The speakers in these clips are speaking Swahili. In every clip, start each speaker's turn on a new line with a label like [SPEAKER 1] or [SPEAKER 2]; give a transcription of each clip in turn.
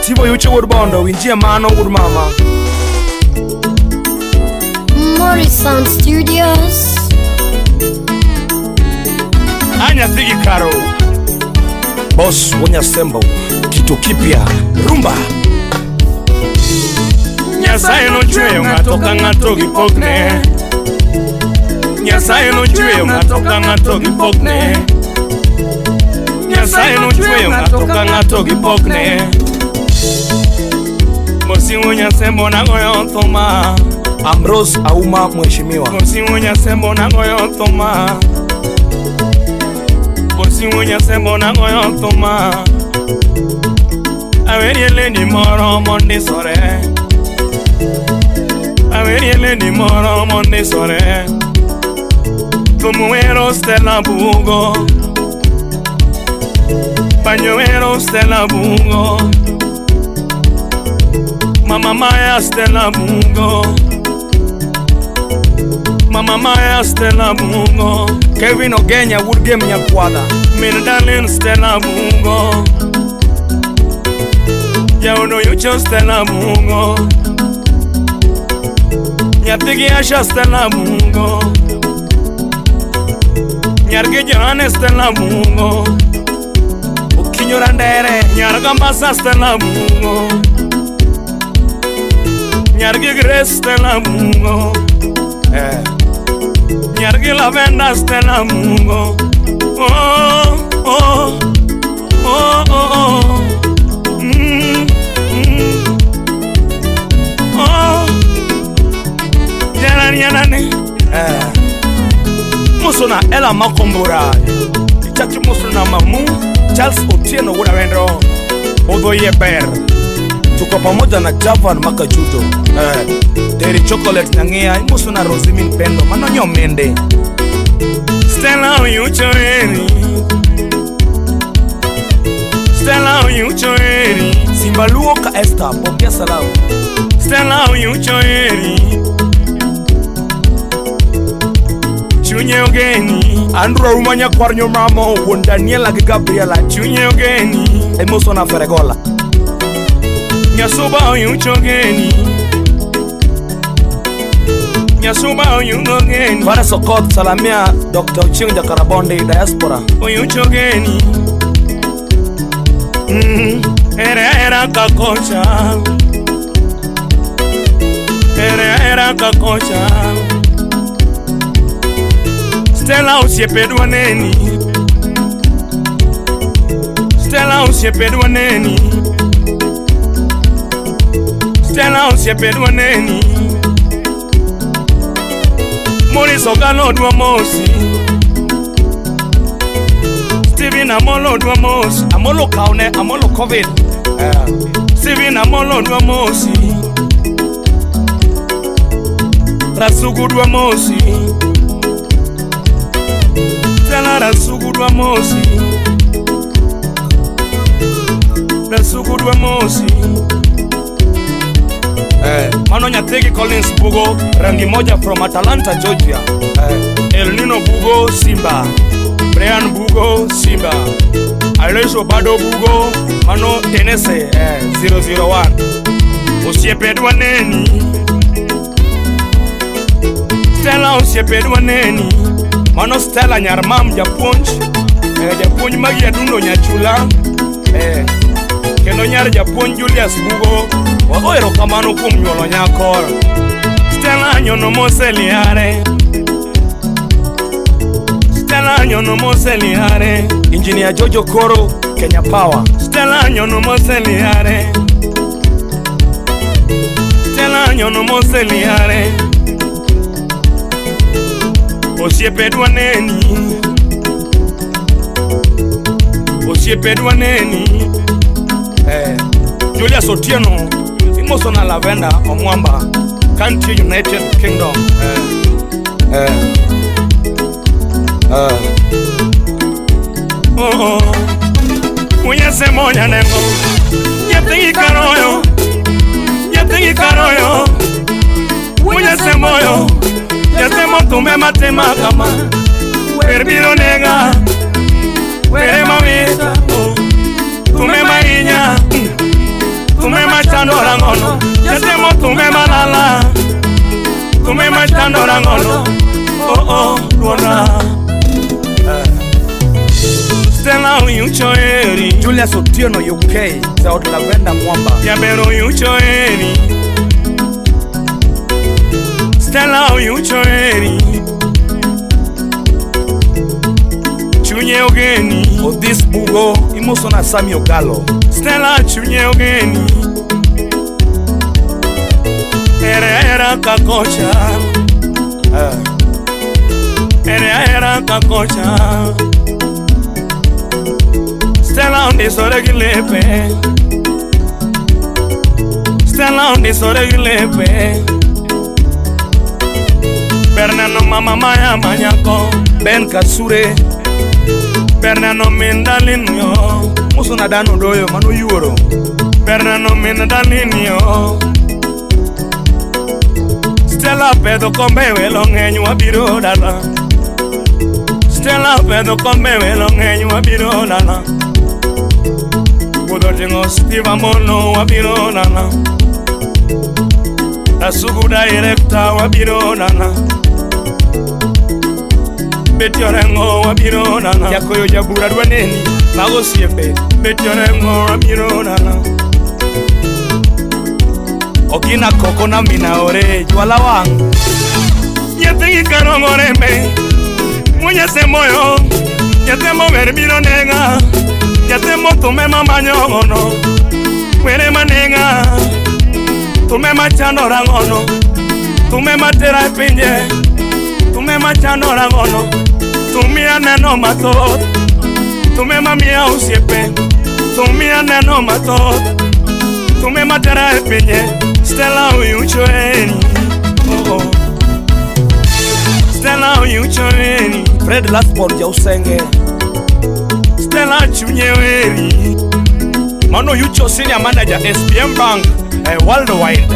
[SPEAKER 1] Tibo yuche wood bondo, winjie mano wood mama.
[SPEAKER 2] Morrison Studios.
[SPEAKER 1] Anya thigi karo. Boss wonya sembo, kitu kipya, rumba. Nyasaye no chweyo ng'ato ka ng'ato gi pokne. Nyasaye no chweyo ng'ato ka ng'ato gi pokne. Nyasaye no chweyo ng'ato ka ng'ato gi pokne. Mosingo nyasembo na goyo thoma. Ambrose Auma mheshimiwa. Mosingo nyasembo na goyo thoma. Mosingo nyasembo na goyo thoma. Aweriele ni moro mondi sore. Aweriele ni moro mondi sore. Tumuero Stella Bugo. Pañuero Stella Bugo. Mama Maya Stella Bugo. Mama Maya Stella Bugo. Kevin Ogenya would game Nyakwada. Min darling Stella Bugo. Yauno Yucho Stella Bugo. Nyatigi Asha Stella Bugo. Nyarge Johannes Stella Bugo. Ukinyurandere Nyargambasa Stella Bugo. Nyarge Grace Stella Bugo. Nyarge Lavenda Stella Bugo. Oh, oh, oh, oh, oh. Oh, yanani. Musuna Ella Makombura. Chachi Musuna Mamu. Charles Otieno Wuda Wendro. Odo Yeber. Tuko pamoja na Javan Makajudo. Dairy Chocolate Nangia. Musuna Rosimin Pendo. Manonyo Mende. Stella Uyuchoeri. Stella Uyuchoeri. Simbaluo ka Esther. Pokea salamu. Stella Uyuchoeri. Chunye ogeni. Andrew Rumanya Kwarnyo Mamo. Won Daniela Gabriela. Chunye ogeni. Emosona Feregola. Nyasuba Uyuchogeni. Nyasuba Uyugogeni. Para Sokot Salamia. Dr. Uchinja Karabonde Diaspora. Uyuchogeni. Era kakocha. Era kakocha. Stella usiepedwa neni. Stella usiepedwa neni. Stella usiepedwa neni. Morris Ogalo dwa mosi. Steven Amolo dwa mosi. Amolo kaune, Amolo COVID. Steven Amolo dwa mosi. Rasugu dwa mosi. Stella Rasugu dwa mosi. Rasugu dwa mosi. Mano Nyategi Collins Bugo. Rangi moja from Atlanta, Georgia. El Nino Bugo Simba. Brian Bugo Simba. Aloyso Bado Bugo. Mano Tennessee 001. Usiepedwa neni. Stella usiepedwa neni. Mano Stella Nyarmam Japunj. Japunj magi adundo Nyachula. Kendo nyar Japunj Julius Bugo. Wagoero kamano kum nyuolo nyakor. Stella nyono moseliare. Stella nyono moseliare. Engineer Jojo Koro Kenya Power. Stella nyono moseliare. Stella nyono moseliare. Usiepedwa neni. Usiepedwa neni. Julius Otieno. Simosona Lavenda Omwamba. Country United Kingdom. Unya semonya nengo. Nyategi karoyo. Nyategi karoyo. Unya semoyo. Yasemo tume matema kama. Perbiro nega. Pere mawita. Tume mainya. dala tume machando rangono luona Stella uyuchoeri Julius Otieno UK za Lavenda Mwamba Yabero uyuchoeri Stella uyuchoeri Chunye ogeni Odis Bugo Imoso na Sami Ogalo Stella chunye ogeni Era kakocha Era kakocha Stella on the soregilepe Stella on the soregilepe Bernano mama maya manyako Ben Kasure Bernano mendalinyo Muso na dano doyo manu yuro Bernano mendalinyo Stella pedo kombewe longenyu wabiro dala Stella pedo kombewe longenyu wabiro dala Kudo jingo Steve Mono wabiro dala Nasugu director wabiro dala Betiorengo wabiro dala Yakoyo jabura dwaneni Mago siepe Betiorengo wabiro dala Okina koko na mina ore Jwala wangu Nyetengi karongo rembe Mwenye se moyo Nyetemo verbiro nenga Nyetemo tume mama nyongono Mwere manenga Tume machano rangono Tume matera pinje Tume machano rangono Tumia neno matot Tume mamia usiepe Tumia neno matot Tume matera pinje Stella uyuchoeni Stella uyuchoeni Fred Lasbon ya usenge Stella chunyeweri Mano yucho senior manager SPM Bank Worldwide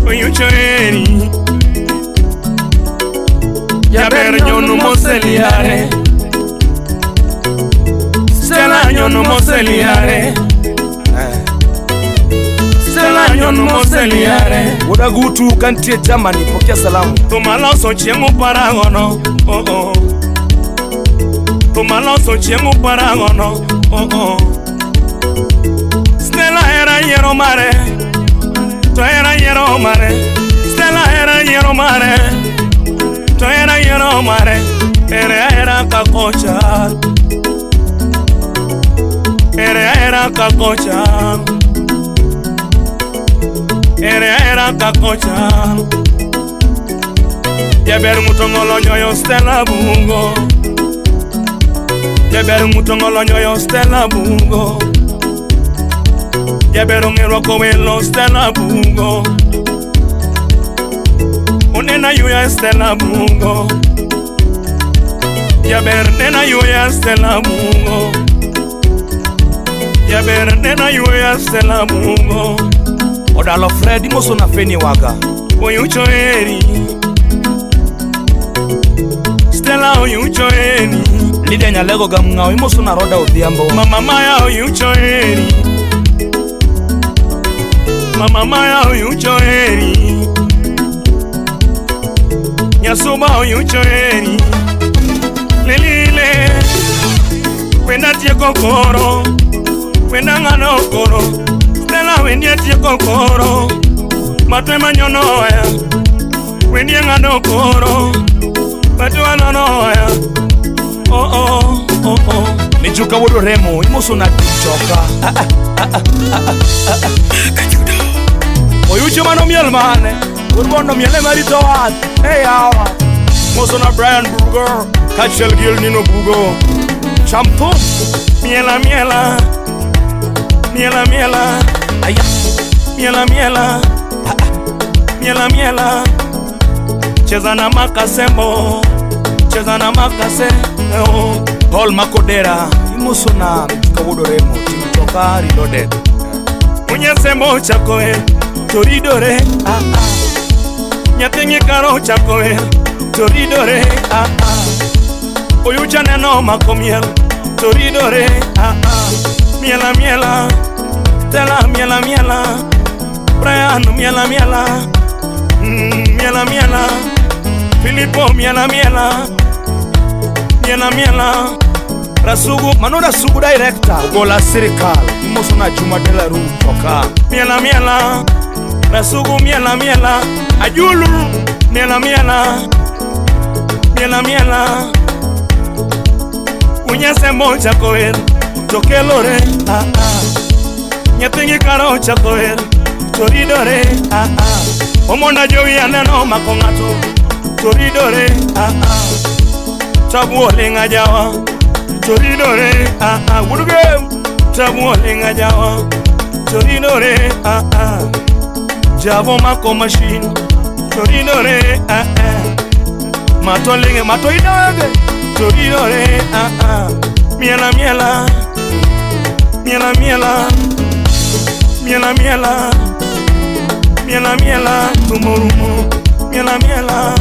[SPEAKER 1] Uyuchoeni Yaber nyonu moseliare Stella nyonu moseliare Stella nyonu moseliare Woda gutu kantie Germany pokea salamu Tumaloso chiemu paragono Tumaloso chiemu paragono Stella era yero mare To era yero mare Stella era yero mare To era yero mare Era kakocha Era kakocha Era kakocha Yaber mutongolo nyoyo Stella bungo Yaber mutongolo nyoyo Stella bungo Yaber ngero kowelo Stella bungo Unena yuya Stella bungo Yaber nena yuya Stella bungo Yaber nena yuya Stella bungo Odalo Fred Imoso na feni waga Uyuchoeni Stella uyuchoeni Lidia Nyalego gamngao Imoso na Roda Odhiambo Mama Maya uyuchoeni Mama Maya uyuchoeni Nyasuba uyuchoeni Lelile Wenda tie kokoro Wenda ngano koro Stella wendia tie kokoro Matwe manyono ya Wendia ngano koro Matwe anono ya Nijuka wodo remo Imoso na choka Oyucho mano miel mane Urbono miele marito wat Hey awa Imoso na Brian Burger Kachel Gil Nino Bugo Champo Miela miela Miela miela Aya Miela miela Miela miela Cheza na makasembo Cheza na makase Paul Makodera Imoso na Kawodo Remo Timitoka Reloaded Munye sembo chakoe Toridore Nyatengi karo chakoe Toridore Oyucha neno makomiel Toridore Miela miela Stella miela miela Brian miela miela, miela miela, Filippo miela miela, miela miela, Rasugu mano Rasugu director Gola Sirikal imoso na Juma de la Rue toka miela miela, Rasugu miela miela, Ajulu miela miela, miela miela, Unyase moja koer tokelore Nyetingi karo chakoer toridore Omonda jowi aneno makongato toridore Tabuole ngajawa toridore Wuduge tabuole ngajawa toridore Javo mako machine toridore Matolinge matoidage toridore Miela miela, miela miela, miela miela, miela miela, tumurumu, miela miela.